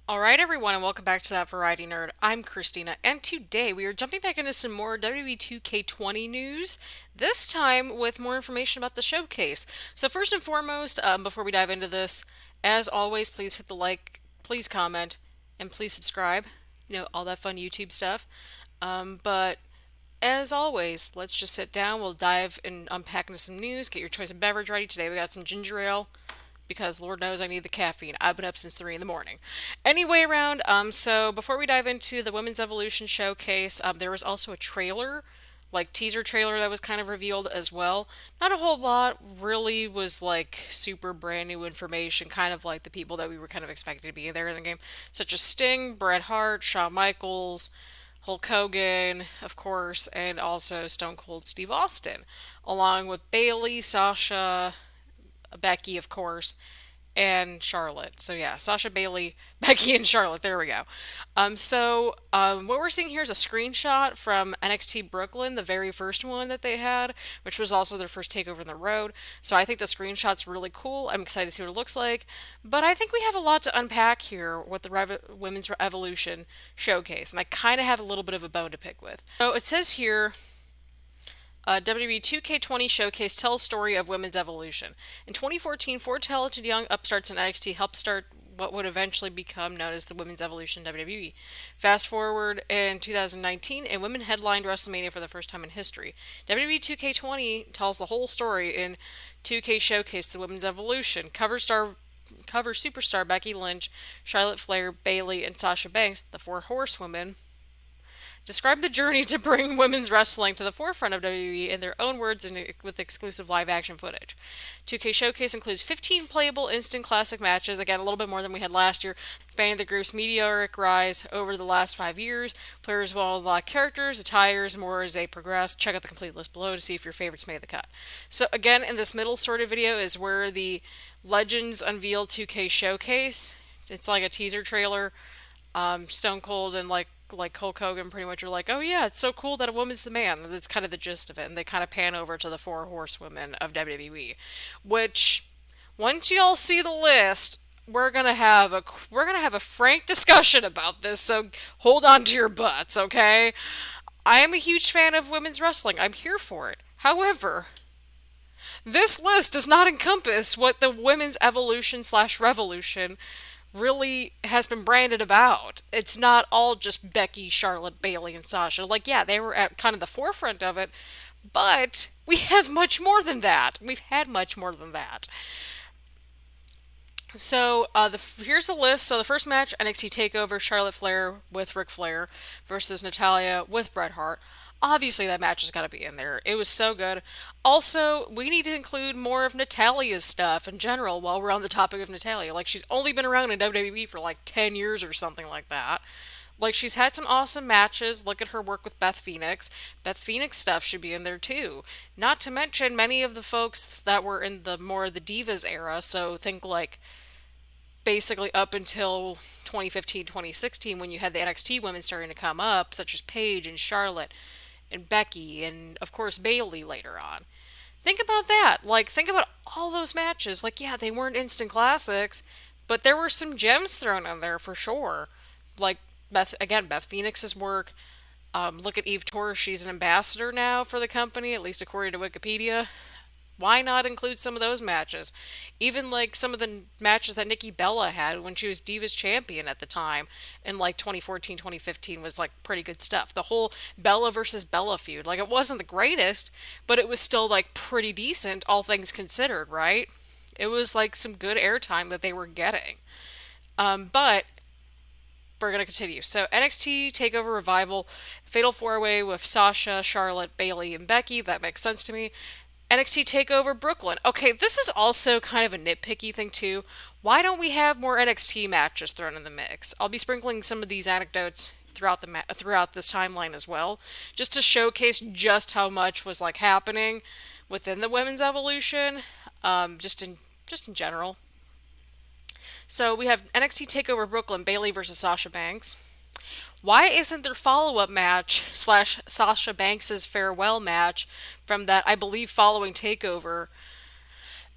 Alright, everyone, and welcome back to That Variety Nerd. I'm Christina, and today we are jumping back into some more WWE 2K20 news, this time with more information about the showcase. So, first and foremost, before we dive into this, as always, please hit the like, please comment, and please subscribe. All that fun YouTube stuff. But as always, let's just sit down. We'll dive and unpack into some news. Get your choice of beverage ready. Today we got some ginger ale because Lord knows I need the caffeine. I've been up since 3 in the morning. Anyway, so before we dive into the Women's Evolution showcase, there was also a trailer, like teaser trailer that was kind of revealed as well. Not a whole lot really was like super brand new information, kind of like the people that we were kind of expecting to be there in the game, such as Sting, Bret Hart, Shawn Michaels, Hulk Hogan, of course, and also Stone Cold Steve Austin, along with Bayley, Sasha, Becky, of course, and Charlotte. So yeah, Sasha, Bayley, Becky, and Charlotte. There we go. What we're seeing here is a screenshot from NXT Brooklyn, the very first one that they had, which was also their first takeover in the road. So I think the screenshot's really cool. I'm excited to see what it looks like. But I think we have a lot to unpack here with the Women's Evolution showcase, and I kind of have a little bit of a bone to pick with. So it says here WWE 2K20 showcase tells story of women's evolution. In 2014, four talented young upstarts in NXT helped start what would eventually become known as the Women's Evolution WWE. Fast forward in 2019, and women headlined WrestleMania for the first time in history. WWE 2K20 tells the whole story in 2K Showcase the Women's Evolution. Cover superstar Becky Lynch, Charlotte Flair, Bayley, and Sasha Banks, the four horsewomen, describe the journey to bring women's wrestling to the forefront of WWE in their own words and with exclusive live action footage. 2K Showcase includes 15 playable instant classic matches, again, a little bit more than we had last year, spanning the group's meteoric rise over the last 5 years. Players will unlock characters, attires, and more as they progress. Check out the complete list below to see if your favorites made the cut. So, again, in this middle sort of video is where the Legends Unveil 2K Showcase. It's like a teaser trailer. Stone Cold and like Hulk Hogan pretty much are like, oh yeah, it's so cool that a woman's the man. That's kind of the gist of it, and they kind of pan over to the four horsewomen of WWE, which once you all see the list, we're gonna have a frank discussion about this. So hold on to your butts, okay? I am a huge fan of women's wrestling. I'm here for it. However, this list does not encompass what the women's evolution slash revolution really has been branded about. It's not all just Becky, Charlotte, Bayley, and Sasha. Like, yeah, they were at kind of the forefront of it, but we have much more than that. We've had much more than that. Here's the list. So the first match, NXT Takeover, Charlotte Flair with Ric Flair versus Natalia with Bret Hart. Obviously, that match has got to be in there. It was so good. Also, we need to include more of Natalia's stuff in general while we're on the topic of Natalia. Like, she's only been around in WWE for like 10 years or something like that. Like, she's had some awesome matches. Look at her work with Beth Phoenix. Beth Phoenix stuff should be in there too. Not to mention many of the folks that were in the more the Divas era. So think like basically up until 2015, 2016 when you had the NXT women starting to come up, such as Paige and Charlotte and Becky and of course Bayley later on. Think about that. Like, think about all those matches. Like, yeah, they weren't instant classics, but there were some gems thrown in there for sure. Like Beth Phoenix's work. Look at Eve Torres. She's an ambassador now for the company, at least according to Wikipedia. Why not include some of those matches? Even like some of the matches that Nikki Bella had when she was Divas champion at the time in like 2014, 2015 was like pretty good stuff. The whole Bella versus Bella feud, like it wasn't the greatest, but it was still like pretty decent, all things considered, right? It was like some good airtime that they were getting. But we're going to continue. So NXT Takeover Revival, Fatal 4-Way with Sasha, Charlotte, Bayley, and Becky. That makes sense to me. NXT Takeover Brooklyn. Okay, this is also kind of a nitpicky thing too. Why don't we have more NXT matches thrown in the mix? I'll be sprinkling some of these anecdotes throughout this timeline as well, just to showcase just how much was like happening within the women's evolution, just in general. So we have NXT Takeover Brooklyn, Bayley versus Sasha Banks. Why isn't there follow-up match slash Sasha Banks's farewell match from that I believe following takeover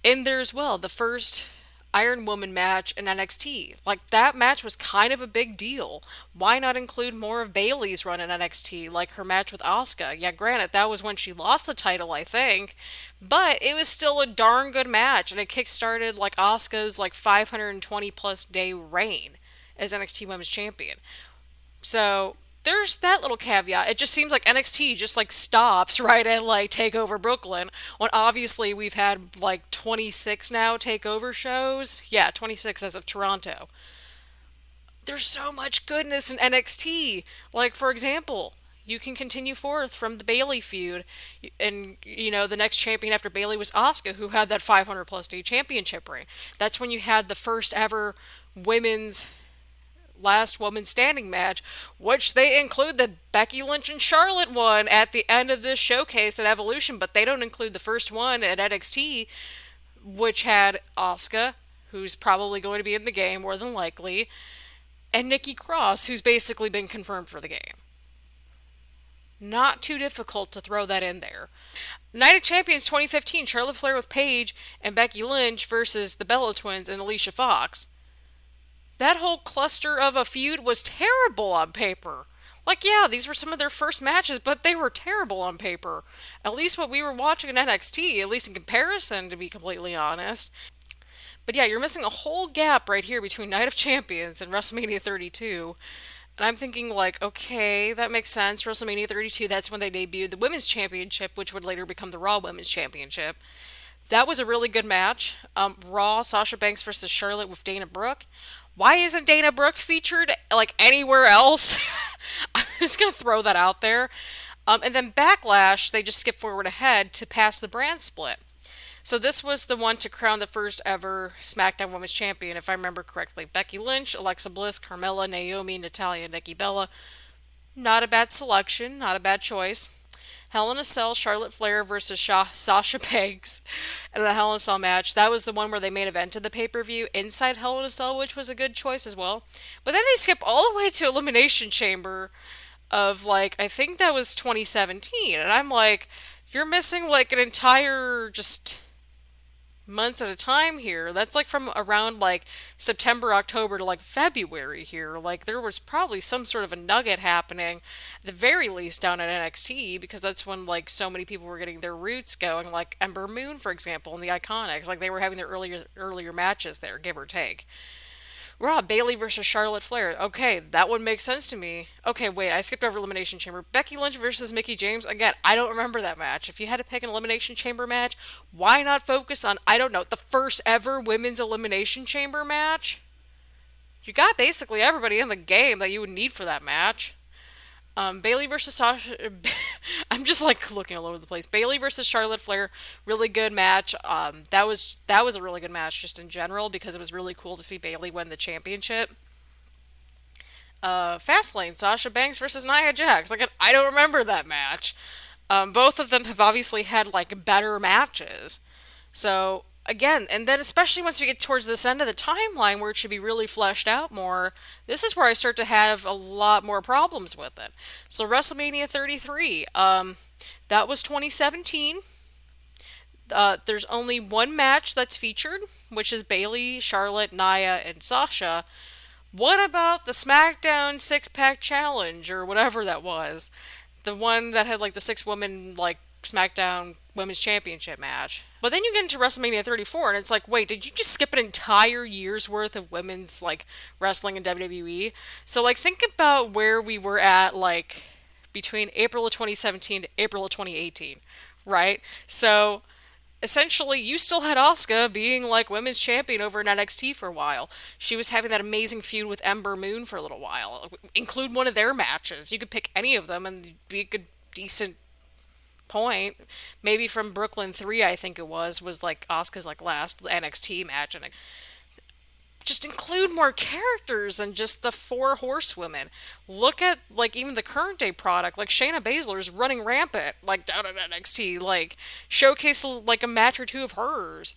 in there as well? The first Iron Woman match in NXT. Like, that match was kind of a big deal. Why not include more of Bayley's run in NXT, like her match with Asuka? Yeah, granted, that was when she lost the title, I think, but it was still a darn good match, and it kickstarted like Asuka's like 520 plus day reign as NXT Women's Champion. So there's that little caveat. It just seems like NXT just like stops right at like Takeover Brooklyn when obviously we've had like 26 now Takeover shows. Yeah, 26 as of Toronto. There's so much goodness in NXT. Like, for example, you can continue forth from the Bayley feud, and the next champion after Bayley was Asuka, who had that 500 plus day championship reign. That's when you had the first ever women's last woman standing match, which they include the Becky Lynch and Charlotte one at the end of this showcase at Evolution, but they don't include the first one at NXT, which had Asuka, who's probably going to be in the game more than likely, and Nikki Cross, who's basically been confirmed for the game. Not too difficult to throw that in there. Night of Champions 2015, Charlotte Flair with Paige and Becky Lynch versus the Bella Twins and Alicia Fox. That whole cluster of a feud was terrible on paper. Like, yeah, these were some of their first matches, but they were terrible on paper. At least what we were watching in NXT, at least in comparison, to be completely honest. But yeah, you're missing a whole gap right here between Night of Champions and WrestleMania 32. And I'm thinking, like, okay, that makes sense. WrestleMania 32, that's when they debuted the Women's Championship, which would later become the Raw Women's Championship. That was a really good match. Raw, Sasha Banks versus Charlotte with Dana Brooke. Why isn't Dana Brooke featured like anywhere else? I'm just gonna throw that out there. And then Backlash, they just skip forward ahead to pass the brand split. So this was the one to crown the first ever SmackDown Women's Champion, if I remember correctly. Becky Lynch, Alexa Bliss, Carmella, Naomi, Natalya, Nikki Bella. Not a bad selection, not a bad choice. Hell in a Cell, Charlotte Flair versus Sasha Banks in the Hell in a Cell match. That was the one where they main evented the pay-per-view inside Hell in a Cell, which was a good choice as well. But then they skip all the way to Elimination Chamber of, like, I think that was 2017. And I'm like, you're missing, like, an entire just months at a time here. That's like from around like September, October to like February here. Like there was probably some sort of a nugget happening, at the very least down at NXT, because that's when like so many people were getting their roots going. Like Ember Moon, for example, and the Iconics. Like they were having their earlier matches there, give or take. Raw, Bayley versus Charlotte Flair. Okay, that would make sense to me. Okay, wait, I skipped over Elimination Chamber. Becky Lynch versus Mickie James. Again, I don't remember that match. If you had to pick an Elimination Chamber match, why not focus on, I don't know, the first ever Women's Elimination Chamber match? You got basically everybody in the game that you would need for that match. Bayley versus Sasha. I'm just like looking all over the place. Bayley versus Charlotte Flair, really good match. That was a really good match just in general because it was really cool to see Bayley win the championship. Fastlane, Sasha Banks versus Nia Jax. Like I don't remember that match. Both of them have obviously had like better matches. So again, and then especially once we get towards this end of the timeline where it should be really fleshed out more, this is where I start to have a lot more problems with it. So WrestleMania 33, that was 2017. There's only one match that's featured, which is Bayley, Charlotte, Nia, and Sasha. What about the SmackDown Six Pack Challenge or whatever that was? The one that had like the six women like SmackDown Women's Championship match. But then you get into WrestleMania 34 and it's like, wait, did you just skip an entire year's worth of women's like wrestling in WWE? So like think about where we were at like between April of 2017 to April of 2018, right? So essentially you still had Asuka being like women's champion over in NXT for a while. She was having that amazing feud with Ember Moon for a little while. Include one of their matches. You could pick any of them and be a good decent point. Maybe from Brooklyn 3, I think it was like Asuka's like last NXT match, and just include more characters than just the four horsewomen. Look at like even the current day product, like Shayna Baszler's running rampant, like down at NXT. Like showcase like a match or two of hers.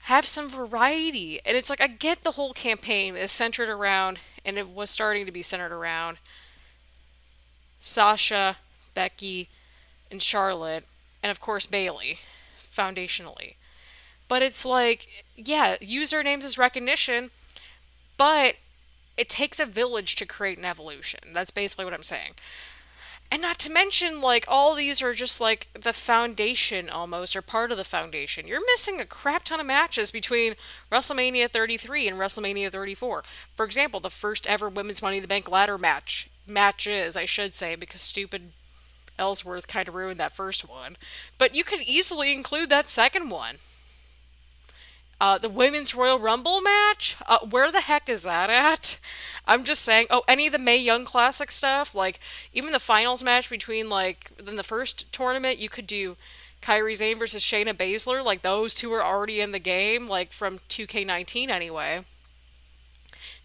Have some variety, and it's like I get the whole campaign is centered around, and it was starting to be centered around Sasha, Becky, and Charlotte, and of course Bayley, foundationally. But it's like, yeah, usernames is recognition, but it takes a village to create an evolution. That's basically what I'm saying. And not to mention, like, all these are just like the foundation almost, or part of the foundation. You're missing a crap ton of matches between WrestleMania 33 and WrestleMania 34. For example, the first ever Women's Money in the Bank ladder matches, I should say, because stupid Ellsworth kind of ruined that first one. But you could easily include that second one. The Women's Royal Rumble match? Where the heck is that at? I'm just saying. Oh, any of the Mae Young Classic stuff? Like, even the finals match between, like, in the first tournament, you could do Kairi Sane versus Shayna Baszler. Like, those two are already in the game, like, from 2K19 anyway.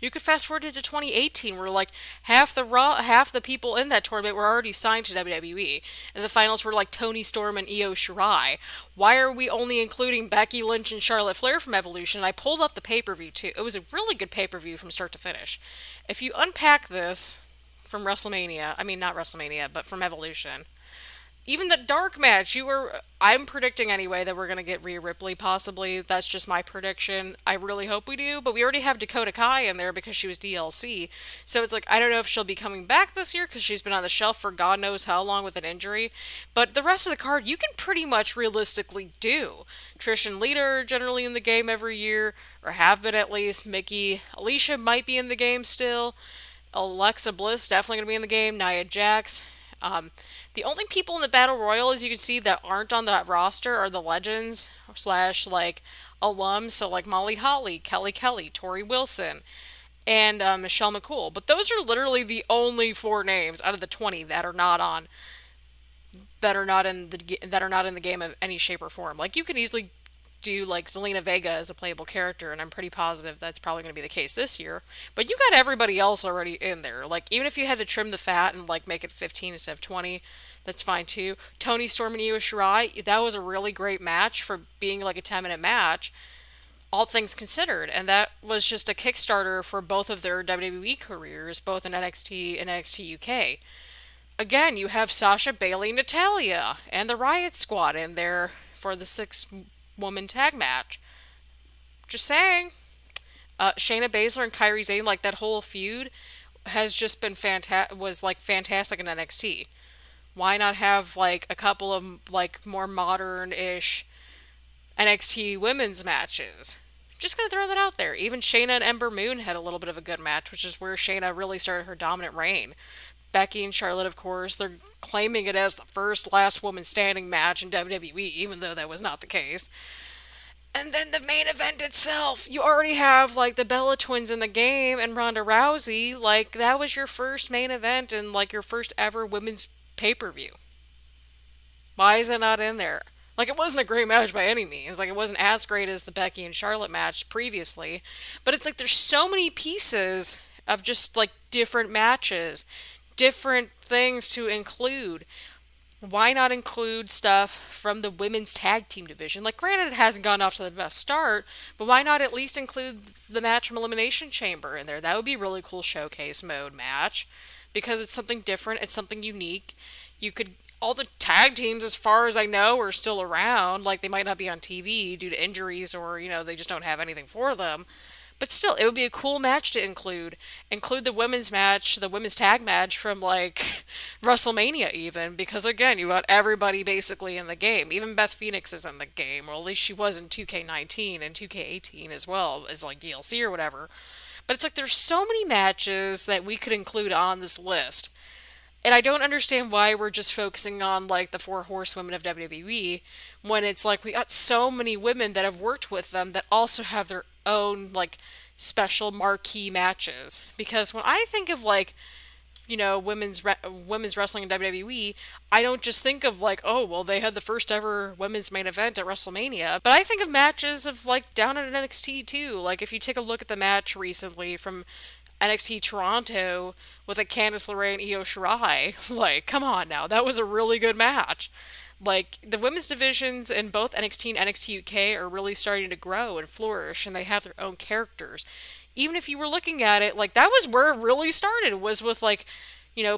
You could fast forward to 2018, where like half the people in that tournament were already signed to WWE, and the finals were like Toni Storm and Io Shirai. Why are we only including Becky Lynch and Charlotte Flair from Evolution? I pulled up the pay-per-view too. It was a really good pay-per-view from start to finish. If you unpack this from WrestleMania, I mean not WrestleMania, but from Evolution, even the dark match, I'm predicting anyway that we're going to get Rhea Ripley, possibly. That's just my prediction. I really hope we do, but we already have Dakota Kai in there because she was DLC. So it's like, I don't know if she'll be coming back this year because she's been on the shelf for God knows how long with an injury. But the rest of the card, you can pretty much realistically do. Trish and Lita are generally in the game every year, or have been at least. Alicia might be in the game still. Alexa Bliss definitely going to be in the game. Nia Jax. The only people in the Battle Royal, as you can see, that aren't on that roster are the legends slash like alums. So like Molly Holly, Kelly Kelly, Tori Wilson, and Michelle McCool. But those are literally the only four names out of the 20 that are not on that are not in the game of any shape or form. Like you can easily do like Zelina Vega as a playable character, and I'm pretty positive that's probably going to be the case this year. But you got everybody else already in there. Like even if you had to trim the fat and like make it 15 instead of 20, that's fine too. Tony Storm and Io Shirai, that was a really great match for being like a 10-minute match, all things considered, and that was just a Kickstarter for both of their WWE careers, both in NXT and NXT UK. Again, you have Sasha, Bayley, Natalia, and the Riot Squad in there for the six-woman tag match. Just saying. Shayna Baszler and Kairi Sane, like that whole feud has just been was like fantastic in NXT. Why not have like a couple of like more modern-ish NXT women's matches? Just gonna throw that out there. Even Shayna and Ember Moon had a little bit of a good match, which is where Shayna really started her dominant reign. Becky and Charlotte, of course, they're claiming it as the first last woman standing match in WWE, even though that was not the case. And then the main event itself, you already have like the Bella Twins in the game and Ronda Rousey. Like that was your first main event and like your first ever women's pay-per-view. Why is it not in there? Like it wasn't a great match by any means. Like it wasn't as great as the Becky and Charlotte match previously, but it's like there's so many pieces of just like different matches, different things to include. Why not include stuff from the women's tag team division? Like, granted, it hasn't gone off to the best start, but why not at least include the match from Elimination Chamber in there? That would be a really cool showcase mode match because it's something different, it's something unique. You could, all the tag teams, as far as I know, are still around. Like, they might not be on TV due to injuries or, they just don't have anything for them. But still, it would be a cool match to include. Include the women's match, the women's tag match from like WrestleMania even, because again, you got everybody basically in the game. Even Beth Phoenix is in the game, or at least she was in 2K19 and 2K18 as well as like DLC or whatever. But it's like there's so many matches that we could include on this list. And I don't understand why we're just focusing on like the four horsewomen of WWE when it's like we got so many women that have worked with them that also have their own like special marquee matches. Because when I think of like women's wrestling in WWE, I don't just think of like, oh well, they had the first ever women's main event at WrestleMania, but I think of matches of like down at NXT too. Like if you take a look at the match recently from NXT Toronto with a Candice LeRae and Io Shirai. Like, come on now, that was a really good match. Like, the women's divisions in both NXT and NXT UK are really starting to grow and flourish, and they have their own characters. Even if you were looking at it, like, that was where it really started, was with, like,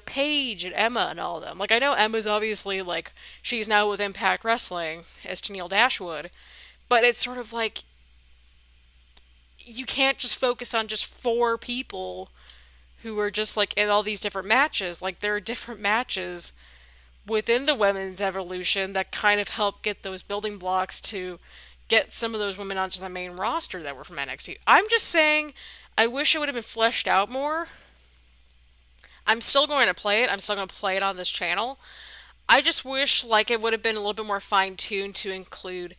Paige and Emma and all of them. Like, I know Emma's obviously, like, she's now with Impact Wrestling as Tennille Dashwood, But it's sort of like you can't just focus on just four people who are just like in all these different matches. Like there are different matches within the women's evolution that kind of help get those building blocks to get some of those women onto the main roster that were from NXT. I'm just saying, I wish it would have been fleshed out more. I'm still going to play it. I'm still going to play it on this channel. I just wish like it would have been a little bit more fine tuned to include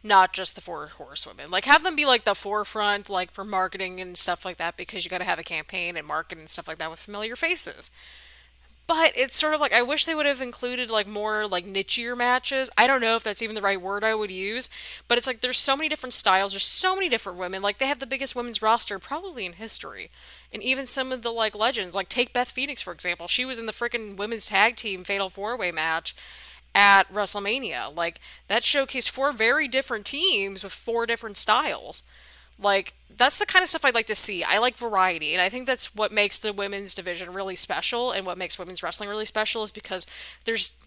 not just the four horsewomen. Like have them be like the forefront, like for marketing and stuff like that, because you got to have a campaign and market and stuff like that with familiar faces. But it's sort of like I wish they would have included like more like nichier matches. I don't know if that's even the right word I would use, but it's like there's so many different styles, there's so many different women. Like they have the biggest women's roster probably in history. And even some of the like legends, like take Beth Phoenix for example. She was in the freaking women's tag team fatal four-way match at WrestleMania. Like that showcased four very different teams with four different styles. Like, that's the kind of stuff I'd like to see. I like variety, and I think that's what makes the women's division really special and what makes women's wrestling really special is because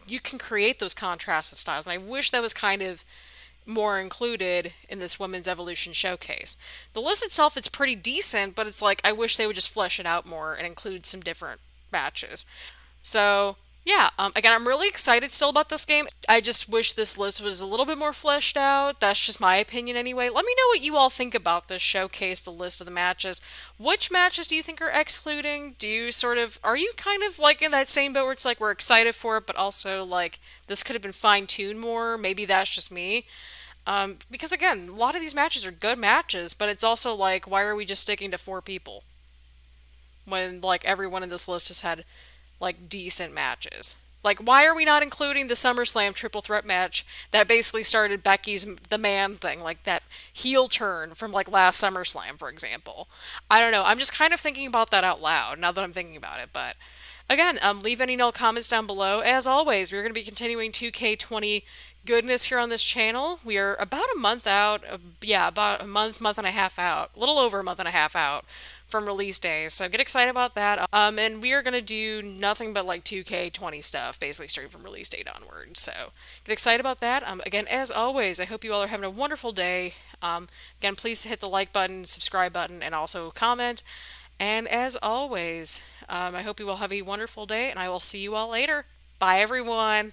you can create those contrasts of styles. And I wish that was kind of more included in this women's evolution showcase. The list itself it's pretty decent, but it's like I wish they would just flesh it out more and include some different matches. So, yeah, again, I'm really excited still about this game. I just wish this list was a little bit more fleshed out. That's just my opinion anyway. Let me know what you all think about this showcase, the list of the matches. Which matches do you think are excluding? Do you sort of, are you kind of like in that same boat where it's like we're excited for it, but also like this could have been fine tuned more? Maybe that's just me. Because again, a lot of these matches are good matches, but it's also like, why are we just sticking to four people when like everyone in this list has had like decent matches. Like, why are we not including the SummerSlam triple threat match that basically started Becky's the man thing, like that heel turn from like last SummerSlam, for example? I don't know. I'm just kind of thinking about that out loud now that I'm thinking about it. But again, leave any no comments down below. As always, we're going to be continuing 2K20 goodness here on this channel. We are about a month out, yeah, about a month and a half out, a little over a month and a half out from release days. So get excited about that. And we are gonna do nothing but like 2K20 stuff, basically starting from release date onward. So get excited about that. Again, as always, I hope you all are having a wonderful day. Again, please hit the like button, subscribe button, and also comment. And as always, I hope you all have a wonderful day, and I will see you all later. Bye, everyone.